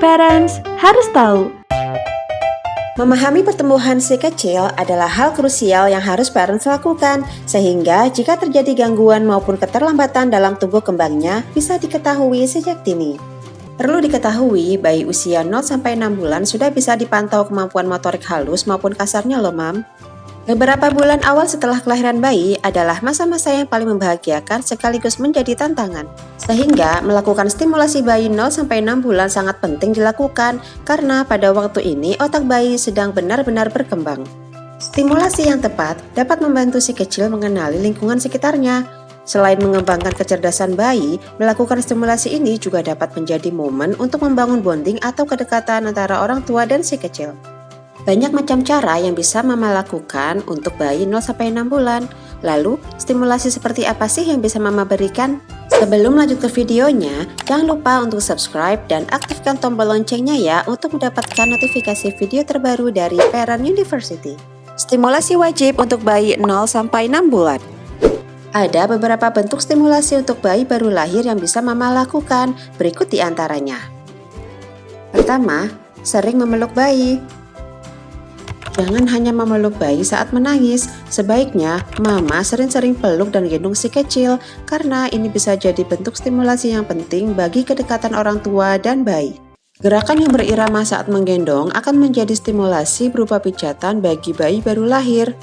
Parents harus tahu. Memahami pertumbuhan si kecil adalah hal krusial yang harus parents lakukan, sehingga jika terjadi gangguan maupun keterlambatan dalam tumbuh kembangnya bisa diketahui sejak dini. Perlu diketahui, bayi usia 0-6 bulan sudah bisa dipantau kemampuan motorik halus maupun kasarnya loh, Mam. Beberapa bulan awal setelah kelahiran bayi adalah masa-masa yang paling membahagiakan sekaligus menjadi tantangan. Sehingga melakukan stimulasi bayi 0-6 bulan sangat penting dilakukan karena pada waktu ini otak bayi sedang benar-benar berkembang. Stimulasi yang tepat dapat membantu si kecil mengenali lingkungan sekitarnya. Selain mengembangkan kecerdasan bayi, melakukan stimulasi ini juga dapat menjadi momen untuk membangun bonding atau kedekatan antara orang tua dan si kecil. Banyak macam cara yang bisa Mama lakukan untuk bayi 0-6 bulan. Lalu, stimulasi seperti apa sih yang bisa Mama berikan? Sebelum lanjut ke videonya, jangan lupa untuk subscribe dan aktifkan tombol loncengnya ya untuk mendapatkan notifikasi video terbaru dari Parent University. Stimulasi wajib untuk bayi 0-6 bulan. Ada beberapa bentuk stimulasi untuk bayi baru lahir yang bisa Mama lakukan. Berikut di antaranya. Pertama, sering memeluk bayi. Jangan hanya memeluk bayi saat menangis, sebaiknya Mama sering-sering peluk dan gendong si kecil karena ini bisa jadi bentuk stimulasi yang penting bagi kedekatan orang tua dan bayi. Gerakan yang berirama saat menggendong akan menjadi stimulasi berupa pijatan bagi bayi baru lahir.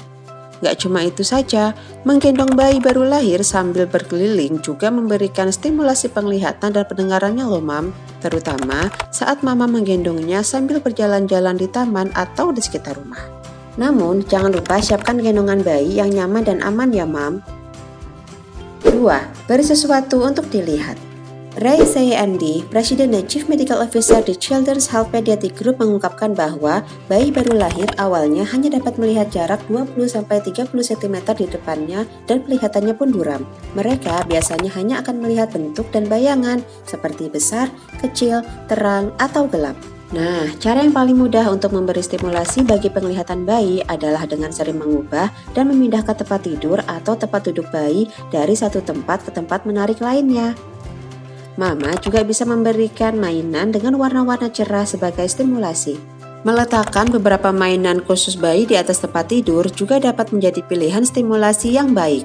Gak cuma itu saja, menggendong bayi baru lahir sambil berkeliling juga memberikan stimulasi penglihatan dan pendengarannya loh, Mam. Terutama saat Mama menggendongnya sambil berjalan-jalan di taman atau di sekitar rumah. Namun, jangan lupa siapkan gendongan bayi yang nyaman dan aman ya, Mam. 2. Beri sesuatu untuk dilihat. Ray C.M.D., Presiden dan Chief Medical Officer di Children's Health Pediatric Group mengungkapkan bahwa bayi baru lahir awalnya hanya dapat melihat jarak 20-30 cm di depannya dan kelihatannya pun buram. Mereka biasanya hanya akan melihat bentuk dan bayangan seperti besar, kecil, terang, atau gelap. Nah, cara yang paling mudah untuk memberi stimulasi bagi penglihatan bayi adalah dengan sering mengubah dan memindahkan tempat tidur atau tempat duduk bayi dari satu tempat ke tempat menarik lainnya. Mama juga bisa memberikan mainan dengan warna-warna cerah sebagai stimulasi. Meletakkan beberapa mainan khusus bayi di atas tempat tidur juga dapat menjadi pilihan stimulasi yang baik.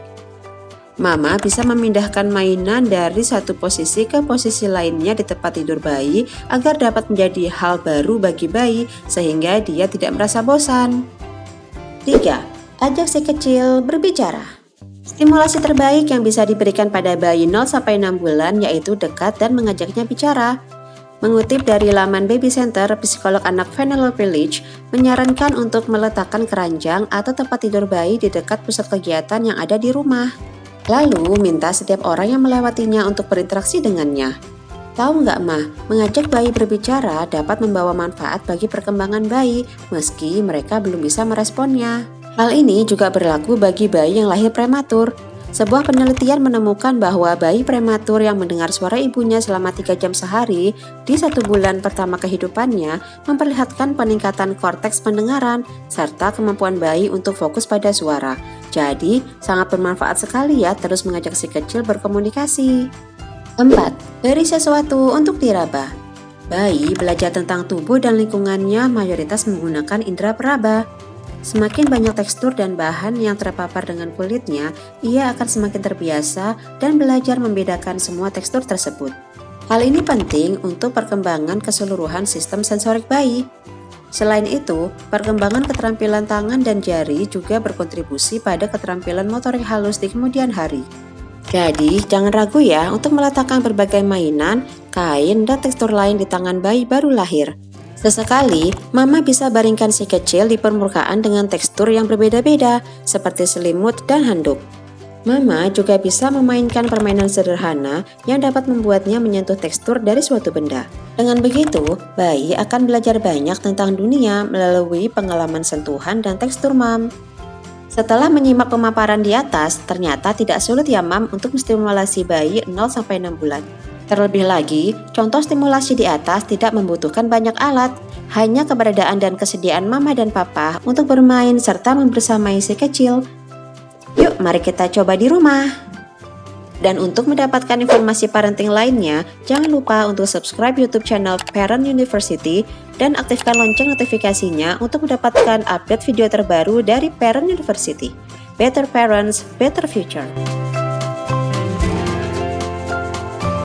Mama bisa memindahkan mainan dari satu posisi ke posisi lainnya di tempat tidur bayi agar dapat menjadi hal baru bagi bayi sehingga dia tidak merasa bosan. 3. Ajak si kecil berbicara. Stimulasi terbaik yang bisa diberikan pada bayi 0-6 bulan yaitu dekat dan mengajaknya bicara. Mengutip dari laman Baby Center, psikolog anak Penelope Leach menyarankan untuk meletakkan keranjang atau tempat tidur bayi di dekat pusat kegiatan yang ada di rumah. Lalu minta setiap orang yang melewatinya untuk berinteraksi dengannya. Tahu nggak, Mah, mengajak bayi berbicara dapat membawa manfaat bagi perkembangan bayi meski mereka belum bisa meresponnya. Hal ini juga berlaku bagi bayi yang lahir prematur. Sebuah penelitian menemukan bahwa bayi prematur yang mendengar suara ibunya selama 3 jam sehari di 1 bulan pertama kehidupannya memperlihatkan peningkatan korteks pendengaran serta kemampuan bayi untuk fokus pada suara. Jadi, sangat bermanfaat sekali ya terus mengajak si kecil berkomunikasi. 4. Beri sesuatu untuk diraba. Bayi belajar tentang tubuh dan lingkungannya mayoritas menggunakan indera peraba. Semakin banyak tekstur dan bahan yang terpapar dengan kulitnya, ia akan semakin terbiasa dan belajar membedakan semua tekstur tersebut. Hal ini penting untuk perkembangan keseluruhan sistem sensorik bayi. Selain itu, perkembangan keterampilan tangan dan jari juga berkontribusi pada keterampilan motorik halus di kemudian hari. Jadi, jangan ragu ya untuk meletakkan berbagai mainan, kain, dan tekstur lain di tangan bayi baru lahir. Sesekali, Mama bisa baringkan si kecil di permukaan dengan tekstur yang berbeda-beda, seperti selimut dan handuk. Mama juga bisa memainkan permainan sederhana yang dapat membuatnya menyentuh tekstur dari suatu benda. Dengan begitu, bayi akan belajar banyak tentang dunia melalui pengalaman sentuhan dan tekstur, Mam. Setelah menyimak pemaparan di atas, ternyata tidak sulit ya, Mam, untuk menstimulasi bayi 0-6 bulan. Terlebih lagi, contoh stimulasi di atas tidak membutuhkan banyak alat, hanya keberadaan dan kesediaan Mama dan Papa untuk bermain serta membersamai si kecil. Yuk, mari kita coba di rumah. Dan untuk mendapatkan informasi parenting lainnya, jangan lupa untuk subscribe YouTube channel Parent University dan aktifkan lonceng notifikasinya untuk mendapatkan update video terbaru dari Parent University. Better Parents, Better Future.